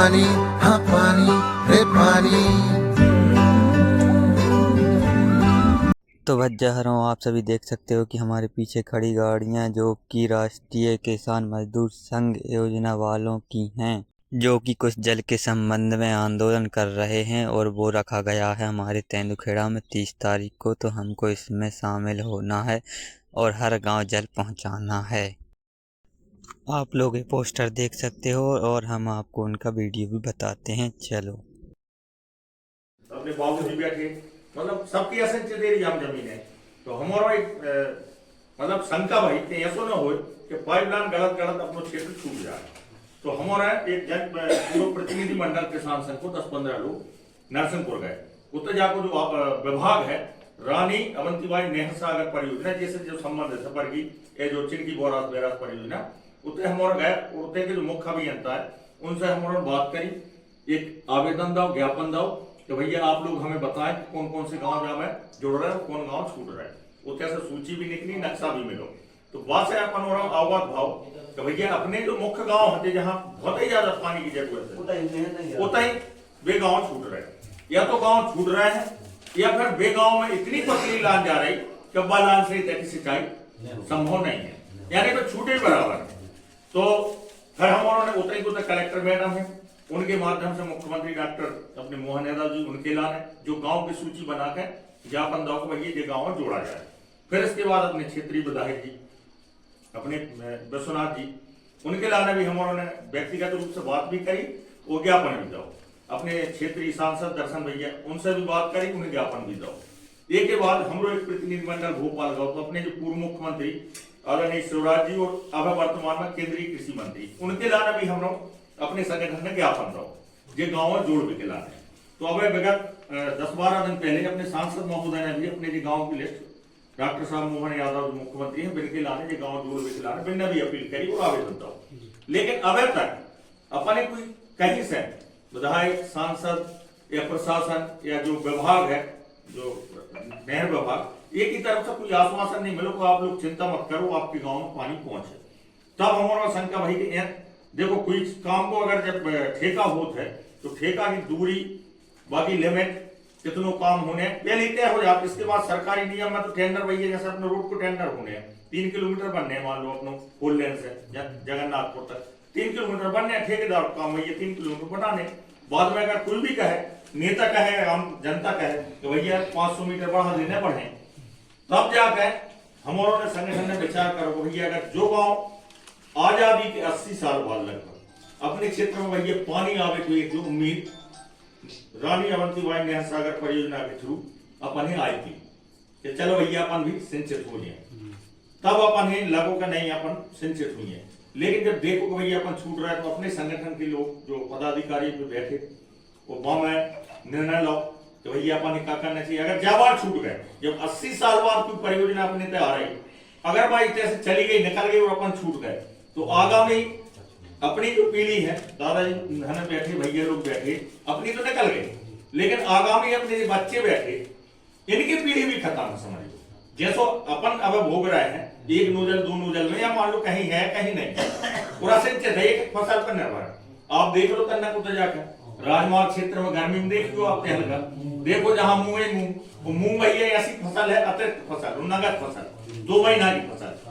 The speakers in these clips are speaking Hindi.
पानी, हाँ पानी, रे पानी। तो वजह आप सभी देख सकते हो कि हमारे पीछे खड़ी गाड़ियां जो कि राष्ट्रीय किसान मजदूर संघ योजना वालों की हैं, जो कि कुछ जल के संबंध में आंदोलन कर रहे हैं और वो रखा गया है हमारे तेंदुखेड़ा में 30 तारीख को। तो हमको इसमें शामिल होना है और हर गांव जल पहुंचाना है। आप लोग ये पोस्टर देख सकते हो और हम आपको उनका वीडियो भी बताते हैं। चलो अपने बाबू जी बैठे, मतलब सबकी असंख्य देरी हम जमीन है। तो हमारा एक मतलब शंका भाई कि ऐसा ना हो कि पाइपलाइन गलत गलत अपना क्षेत्र छूट जाए। तो हमारा एक जन पूर्व प्रतिनिधि मंडल किसान संघ को 10-15 लोग नरसिंहपुर गए। उत्तर जाकर जो विभाग है रानी अवंतीबाई नहर सागर परियोजना जैसे जो संबंधित है पर ये जो चिनकी बोरास बैराज परियोजना उत्तर हमारा गए। उत्तर के जो मुख्य अभियंता है उनसे हमारा बात करी, एक आवेदन दो, ज्ञापन दो कि भैया आप लोग हमें बताएं कौन कौन से गांव में जुड़ रहे हैं, कौन गांव छूट रहे हैं। वो कैसे सूची भी निकली, नक्शा भी मिलो। तो बात है अपन अवगत भाव कि भैया अपने जो मुख्य गांव होते जहाँ बहुत ही ज्यादा पानी की जरूरत है उतना ही वे गांव छूट रहे हैं। या तो गांव छूट रहे हैं या फिर वे गांव में इतनी पतली लान जा रही कि बालान से सिंचाई संभव नहीं है, यानी तो छूटे बराबर है। तो फिर हम उन्होंने उतरी को कलेक्टर मैडम है उनके माध्यम से मुख्यमंत्री डॉक्टर अपने मोहन यादव जी उनके लाने जो गांव की सूची बनाकर ज्ञापन दो को ये गांव जोड़ा जाए। फिर इसके बाद अपने क्षेत्रीय विधायक जी अपने विश्वनाथ जी उनके लाने भी हम उन्होंने व्यक्तिगत रूप से बात भी करी, वो ज्ञापन भी दो। अपने क्षेत्रीय सांसद दर्शन भैया उनसे भी बात करी, उन्हें ज्ञापन भी दो। एक के बाद हम लोग एक प्रतिनिधिमंडल भोपाल गए तो अपने जो पूर्व मुख्यमंत्री आदरणीय शिवराज जी और अब वर्तमान में केंद्रीय कृषि मंत्री उनके लाने भी हम लोग अपने संगठन में ज्ञापन दो ये गाँव जोड़ भी लाने। तो अब विगत 10-12 दिन पहले अपने सांसद महोदय ने भी अपने जो गाँव की लिस्ट डॉक्टर साहब मोहन यादव जो मुख्यमंत्री हैं बिल के लाने जो गाँव जोड़ भी लाने बिल ने भी अपील करी और आवेदन दो। लेकिन अब तक अपने कोई कहीं से विधायक सांसद या प्रशासन या जो विभाग है जो नहर विभाग एक ही तरफ से कोई आश्वासन नहीं मिलो को आप लोग चिंता मत करो आपके गाँव में पानी पहुंचे। तब हमारा शंका भाई कि देखो कोई काम को अगर जब ठेका होता है तो ठेका की दूरी बाकी लिमिट कितनों काम होने पहले तय हो जाते। इसके बाद सरकारी नियम में तो टेंडर भैया जैसे अपने रोड को टेंडर होने हैं 3 किलोमीटर बनने हैं, मान लो अपने फोर लेन से जगन्नाथपुर तक 3 किलोमीटर बनने हैं, ठेकेदार काम भैया 3 किलोमीटर बनाने। बाद में अगर कोई भी कहे नेता कहे आम जनता कहे कि भैया 500 मीटर बढ़ा देने पड़े तब जाकर हमारों ने संगठन ने विचार करो भैया अगर जो गाँव आजादी के 80 साल बाद लगभग अपने क्षेत्र में भैया पानी आवे तो एक जो उम्मीद रानी अवंतीबाई नहर सागर परियोजना के थ्रू अपन आई थी कि चलो भैया अपन भी सिंचित हो जाए। तब अपन है लगो का नहीं अपन सिंचित हुई है। लेकिन जब देखो कि भैया अपन छूट रहा है तो अपने संगठन के लोग जो पदाधिकारी जो बैठे वो वहां में निर्णय लो कि भैया अपन क्या करना चाहिए। अगर जाबार छूट गए जब 80 साल बाद कोई परियोजना अपने तैयार आई अगर भाई जैसे चली गई निकल गई और अपन छूट गए तो आगामी अपनी जो पीढ़ी है दादाजी बैठे भैया लोग बैठे अपनी तो निकल गए लेकिन आगामी अपने बच्चे बैठे इनकी पीढ़ी भी खत्म है समझ लो। जैसो अपन अब भोग रहे हैं 1 नोजल 2 नोजल में या मान लो कहीं है कहीं नहीं पूरा सिंचित है एक फसल पर निर्भर है। आप देख लो कन्ना को जाकर राजमार्ग क्षेत्र में गर्मी में देख लो आप हल्का देखो जहां मूंग भैया ऐसी फसल है अतिरिक्त फसल नगद फसल 2 महीना की फसल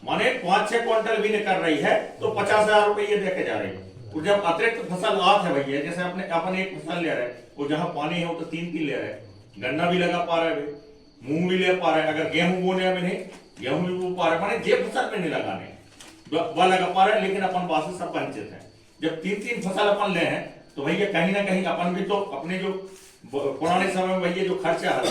माने 5-6 क्विंटल भी कर रही है तो 50,000 रुपये देके जा रही है। और जब अतिरिक्त फसल आत है भैया जैसे अपन एक फसल ले रहे और जहां पानी है वो तो 3 ले रहे गन्ना भी लगा पा रहे मूंग भी ले पा रहे अगर गेहूं बोने में नहीं गेहूं भी बो पा रहे माने जे फसल में नहीं लगाने वह लगा पा रहे लेकिन अपन पास सब वंचित है। जब 3 फसल अपन ले हैं तो भैया कहीं ना कहीं अपन भी तो अपने जो पुराने समय में भैया जो खर्चा है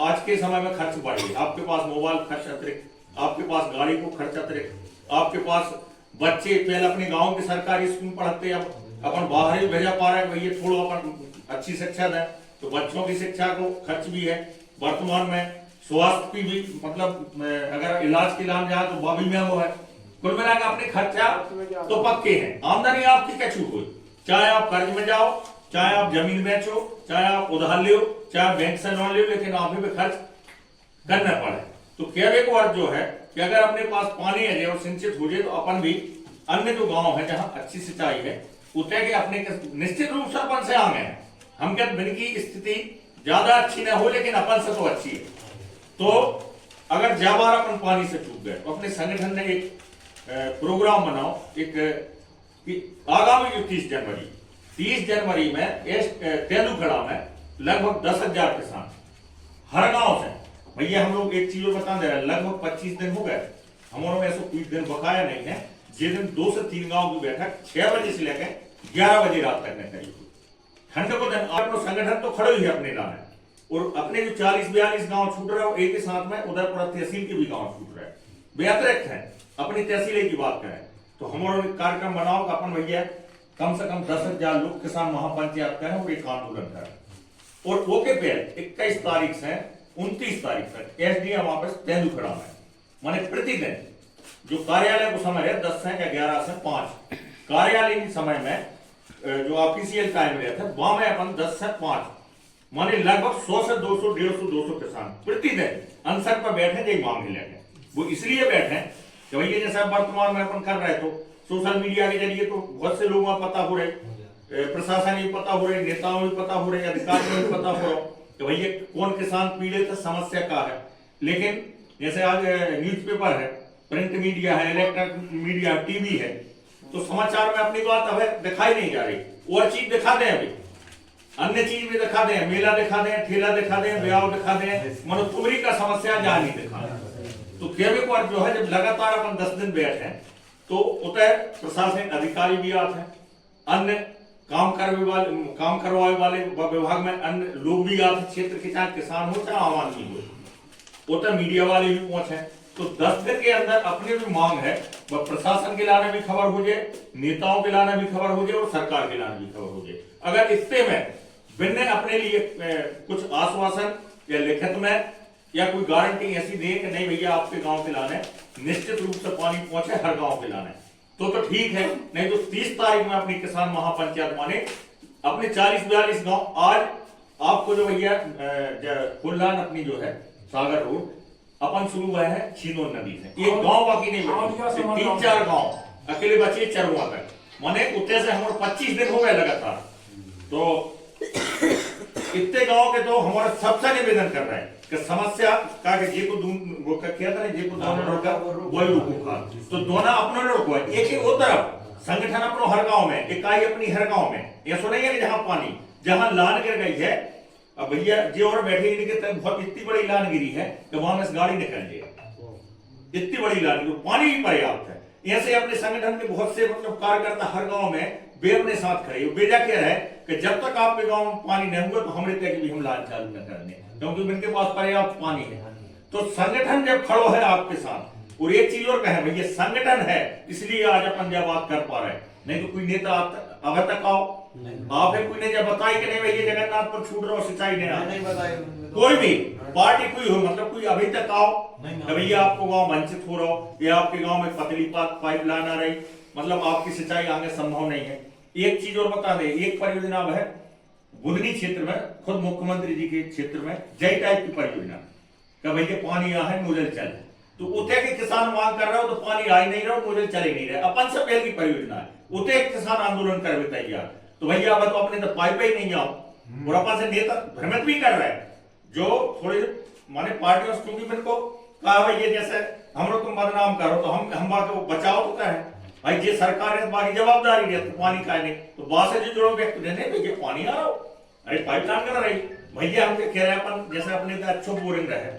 आज के समय में खर्च बढ़ गई। आपके पास मोबाइल खर्च अतिरिक्त आपके पास गाड़ी को खर्च अतिरिक्त आपके पास बच्चे पहले अपने गांव के सरकारी स्कूल पढ़ते अब अपन बाहर ही भेजा पा रहे हैं भैया थोड़ा अपन अच्छी शिक्षा दें तो बच्चों की शिक्षा को खर्च भी है। वर्तमान में स्वास्थ्य की भी मतलब अगर इलाज के लाभ जाए तो वह भी महंगा है। कुल मिलाकर अपने खर्चा तो पक्के हैं। आमदनी आपकी क्या छूट हुई चाहे आप कर्ज में जाओ चाहे आप जमीन बेचो चाहे आप उधार लो चाहे बैंक से लोन लो लेकिन आप भी खर्च करना पड़े। तो कहने को अर्थ जो है कि अगर अपने पास पानी है और सिंचित हो जाए तो अपन भी अन्य जो गांव है जहां अच्छी सिंचाई है उतरे के अपने निश्चित रूप से अपन से आ गए। हम क्या दिन की स्थिति ज्यादा अच्छी ना हो लेकिन अपन से तो अच्छी है। तो अगर जाबार अपन पानी से चूक गए तो अपने संगठन ने एक प्रोग्राम बनाओ, एक आगामी जो 30 जनवरी में तेंदुखेड़ा में लगभग 10,000 किसान हर गांव से, भैया हम लोग एक चीज बता दे रहे हैं, लगभग 25 दिन हो गए हमारे में ऐसा कोई दिन बकाया नहीं है। जिस दिन 2 से 3 गांव की बैठक 6 बजे से लेकर 11 बजे रात तक ने करी। ठंड को दिन अपना संगठन तो खड़े ही है अपने लाने, और अपने जो 40-42 गांव छूट रहे हो एक ही साथ में उदयपुरा तहसील के भी गांव छूट रहे हैं, बेअतिरिक्त है। अपनी तहसील की बात करें तो हमारा कार्यक्रम बनाओ कि अपन भैया कम से कम 10,000 लोग किसान महापंचायत करें और एक आंदोलन करें। और वो के पेड़ 21 तारीख से 29 तारीख तक एसडीएम ऑफिस तेंदुखेड़ा में, माने प्रतिदिन जो कार्यालय को समय है 10 से 11 से 5, कार्यालय समय में जो ऑफिशियल टाइम रहता है वहां में अपन 10 से 5 माने लगभग 100 से 200, 150, 200 किसान प्रतिदिन अनसर पर बैठे जो मांग लेंगे। वो इसलिए बैठे कि भैया जैसा वर्तमान में अपन कर रहे तो सोशल मीडिया के जरिए तो बहुत से लोगों को पता हो रहे, प्रशासन भी पता हो रहे, नेताओं भी पता हो रहे, अधिकारियों भी पता हो रहा कि भैया कौन किसान पीड़ित है, समस्या का है। लेकिन जैसे आज न्यूज़पेपर है, प्रिंट मीडिया है, इलेक्ट्रॉनिक मीडिया, टीवी है, तो समाचार में अपनी बात अब दिखाई नहीं जा रही। और चीज दिखा दें, अभी अन्य चीज भी दिखा दें, मेला दिखा दें, ठेला दिखा दें, ब्याह दिखा दें, मनो तुमरी का समस्या जहां नहीं दिखा। तो केवल पर जो है जब लगातार अपन 10 दिन बैठे तो उतय प्रशासनिक अधिकारी भी आते हैं, अन्य काम करवाने वाले विभाग में अन्य लोग भी आते, क्षेत्र के चाहे किसान हो चाहे आम आदमी हो, उतय मीडिया वाले भी पहुंचे। तो 10 दिन के अंदर अपनी भी मांग है वह प्रशासन के लाने भी खबर हो जाए, नेताओं के लाने भी खबर हो जाए और सरकार के लाने भी खबर हो जाए। अगर इससे में बिन्ने अपने लिए कुछ आश्वासन या लिखित में या कोई गारंटी ऐसी दे कि नहीं भैया आपके गांव के लाने निश्चित रूप से पानी पहुंचे हर गांव के लाने, तो ठीक है। नहीं तो 30 तारीख में अपनी किसान महापंचायत माने अपने 40-42 गांव, आज आपको जो भैया फुललान अपनी जो है सागर रोड अपन शुरू हुआ है छीनोर नदी से, एक गांव बाकी नहीं बचे, 3-4 गांव अकेले बचे चरुआ तक, माने उतने से हमारे 25 दिन हो गए लगातार। तो इतने गांव के तो हमारा सबसे निवेदन कर रहे हैं कि समस्या का कि जे को वो क्या कहता है, जे को दोनों रोका वही रोको खा, तो दोनों अपना रोको है। एक ही वो तरफ संगठन अपनो हर गांव में, इकाई अपनी हर गांव में, ऐसा नहीं है कि जहां पानी जहां लान गिर गई है, अब भैया जे और बैठे इनके बहुत इतनी बड़ी लान गिरी है कि वहां में गाड़ी निकल जाए, इतनी बड़ी लान गिरी, पानी भी पर्याप्त है। ऐसे अपने संगठन के बहुत से मतलब कार्यकर्ता हर गांव में वे अपने साथ खड़े, बेजा कह रहे हैं कि जब तक आपके गांव में पानी नहीं हुआ तो हम रहते हैं कि भी हम लान चालू न करने, क्योंकि उनके पास पर्याप्त पानी है। तो संगठन जब खड़ो है आपके साथ, और एक चीज और कहे भैया संगठन है इसलिए आज अपन जब बात कर पा रहे हैं, नहीं तो कोई नेता अब तक आओ आप कोई ने जब बताई कि नहीं भैया जगन्नाथ पर छूट रहा सिंचाई नहीं बताई, कोई भी पार्टी कोई हो, मतलब कोई अभी तक आओ भैया आपको गांव वंचित हो रहा हो या आपके गांव में पतली पाइप लाइन आ रही, मतलब आपकी सिंचाई आगे संभव नहीं है। एक चीज और बता दे, एक परियोजना है बुधनी क्षेत्र में, खुद मुख्यमंत्री जी के क्षेत्र में जय टाइप की परियोजना का भैया पानी आ है नोजल चल, तो उते के किसान मांग कर रहे हो तो पानी आ ही नहीं रहा, नोजल चले नहीं रहे, अपन से पहले की परियोजना है, उते किसान आंदोलन कर तैयार, तो भैया अब तो अपने तो पाइप ही नहीं आओ, और अपन से नेता भ्रमित भी कर रहे हैं जो थोड़े माने पार्टियों क्योंकि मेरे को कहा भैया जैसे हम लोग तुम बदनाम करो तो हम बात बचाओ तो क्या है भाई, ये सरकार है बाकी जवाबदारी है, तो पानी का नहीं तो बात से जो जुड़ो व्यक्ति नहीं भैया पानी आ रहा हो, अरे पाइपलाइन कर रही भैया, हम कह रहे हैं अपन जैसे अपने का अच्छो बोरिंग रहे,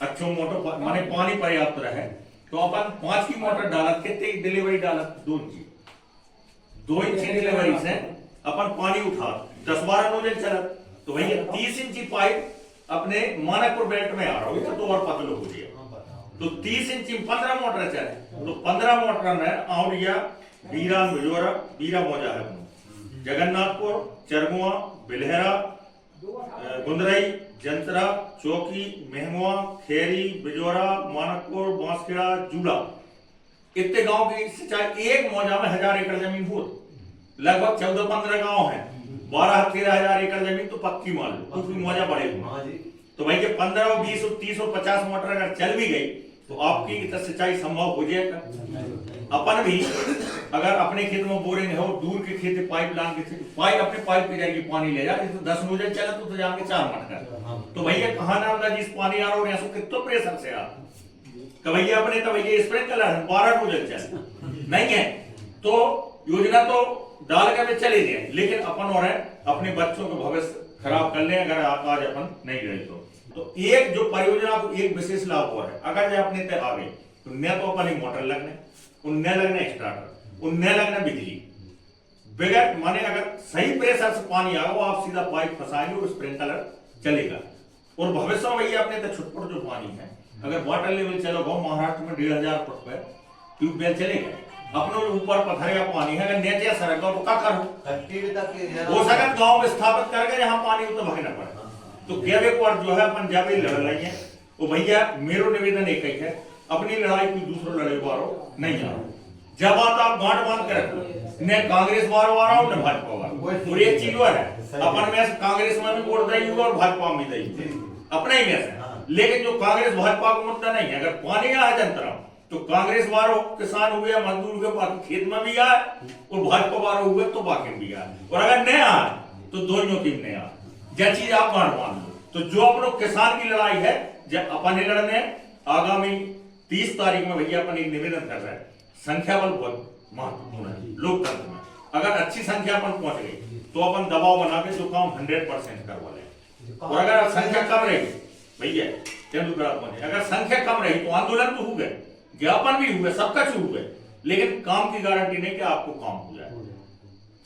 अच्छो मोटर माने पानी पर्याप्त रहे, तो अपन 5 की मोटर डालत, कितने डिलीवरी डालत, 2 इंच डिलीवरी से अपन पानी उठा 10-12 नोजल चलत, तो भैया 30 इंची पाइप अपने मानकपुर बेल्ट में आ रहा हो तो और पतलो हो गया, तो 30 इंची 15 मोटर चले, तो 15 मोटर में आउरिया बीरा बिजोरा बीरा मौजा है, जगन्नाथपुर, चरगुआ, बिलहरा, गुंदरई, जंतरा, चौकी, मेहमुआ, खेरी, बिजोरा, मानकपुर, बांसखेड़ा, जूला, इतने गांव की सिंचाई एक मौजा में 1000 एकड़ जमीन हो, लगभग 14-15 गांव है, 12-13 हजार एकड़ जमीन तो पक्की मान लो, क्योंकि मौजा बड़े हुए, तो भाई 15, 20, 30 और 50 मोटर अगर चल भी गई तो आपकी सिंचाई संभव हो जाएगा। अपन भी अगर अपने खेत में बोरिंग है और दूर के खेत पाइप लाइन के पाइप अपने पाइप पे जाएगी पानी ले जा, तो 10 नोजल चला तो जाके 4 मट कर, तो भैया कहाँ ना अंदाज इस पानी आ रहा और यहाँ कितना प्रेशर से आ तो भैया अपने तो भैया स्प्रिंकलर है 12 नोजल चल नहीं है, तो योजना तो डाल के चले जाए, लेकिन अपन और है अपने बच्चों का भविष्य खराब कर ले अगर आज अपन नहीं गए तो एक जो परियोजना को एक विशेष लाभ और है, अगर जो अपने तय आ गए तो न तो अपन मोटर लगने, उनने लगने स्टार्टर, उनने लगने बिजली बगैर माने अगर सही प्रेशर से पानी आएगा वो आप सीधा पाइप फंसाएंगे और स्प्रिंकलर चलेगा। और भविष्य में भैया अपने तो छुटपुट जो पानी है अगर वाटर लेवल चलो गाँव महाराष्ट्र में 1500 फुट पे ट्यूबवेल चलेगा, अपनों ऊपर पथरिया पानी है, अगर नीचे सड़क तो क्या करो हो सकता गाँव में स्थापित करके यहाँ पानी उतना भगना पड़े, तो क्या और जो है अपन जब लड़ रही है वो भैया मेरो निवेदन एक ही है, अपनी लड़ाई कोई दूसरों लड़ाई वारो नहीं जाओ, जब बात आप गांठ बांध कर रखो न कांग्रेस वारो आ रहा हूं न भाजपा वारो, और एक चीज और है अपन में कांग्रेस में भी वोट देगी और भाजपा में देगी अपने ही में से, लेकिन जो कांग्रेस भाजपा का मुद्दा नहीं है, अगर पानी आ जनता तो कांग्रेस वालों किसान हुए मजदूर हुए बाकी खेत में भी आए और भाजपा वालों हुए तो बाकी में भी आए, और अगर नहीं आए तो दोनों टीम नहीं आए, यह चीज आप गांठ बांध लो। तो जो अपन किसान की लड़ाई है जब अपन ने लड़ने आगामी 30 तारीख में भैया अपन एक निवेदन कर रहे हैं, संख्या बल बहुत महत्वपूर्ण है लोकतंत्र में, अगर अच्छी संख्या अपन पहुंच गई तो अपन दबाव बना के जो काम 100% करवा लें, और अगर संख्या कम रही भैया तेंदुलकर पहुंचे, अगर संख्या कम रही तो आंदोलन तो हो गए, ज्ञापन भी हुए, सब कुछ हुए, लेकिन काम की गारंटी नहीं कि आपको काम हो जाए।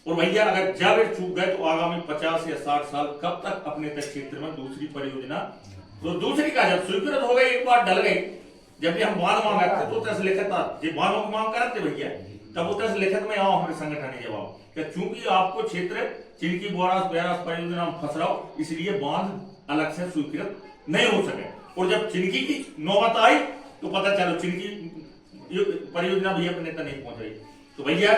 और भैया अगर जब चूक गए तो आगामी 50 या 60 साल कब तक अपने तक क्षेत्र में दूसरी परियोजना, तो दूसरी का जब स्वीकृत हो गई एक बार डल गई, जब भी हम बांध मांगा थे तो तस लिखित ये बांधों की मांग करते भैया तब तस लिखित में आओ हमारे संगठन ने जवाब कि चूंकि आपको क्षेत्र चिनकी बोरास बैरास परियोजना में फंस रहा हो इसलिए बांध अलग से स्वीकृत नहीं हो सके, और जब चिनकी की नौबत आई तो पता चलो चिनकी परियोजना भैया अपने तक नहीं पहुंच रही, तो भैया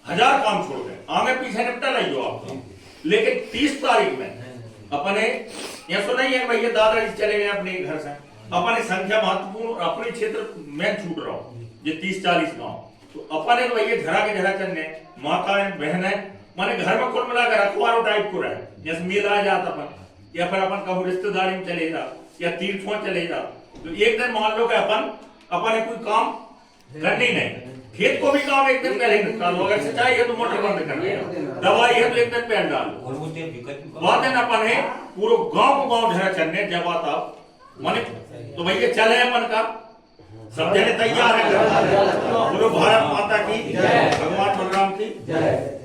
1000 काम छोड़ गए आगे पीछे निपटा लाई जो आप, लेकिन 30 तारीख में अपने यह तो नहीं है भैया दादाजी चले गए अपने घर से, अपनी संख्या महत्वपूर्ण और अपने क्षेत्र में छूट रहा हूँ ये 30-40 गाँव, तो अपने तो भैया झरा के झरा चलने माताएं बहनें माने घर में कुल मिलाकर अखबारों टाइप को रहे, जैसे मेला आ जाता अपन या फिर अपन कहूँ रिश्तेदारी में चले जा या तीर्थों चले जा, तो एक दिन मान लो कि अपन कोई काम करनी नहीं, खेत को भी काम एक दिन पहले निकाल लो, अगर सिंचाई है तो मोटर बंद कर लो, दवाई है तो एक दिन पहले डाल लो, बाद दिन अपन है पूरे गांव को गांव झरा चलने जब आता माने तो भैया चले अपन का सब जने तैयार है, बोलो भारत माता की, भगवान बलराम की जय।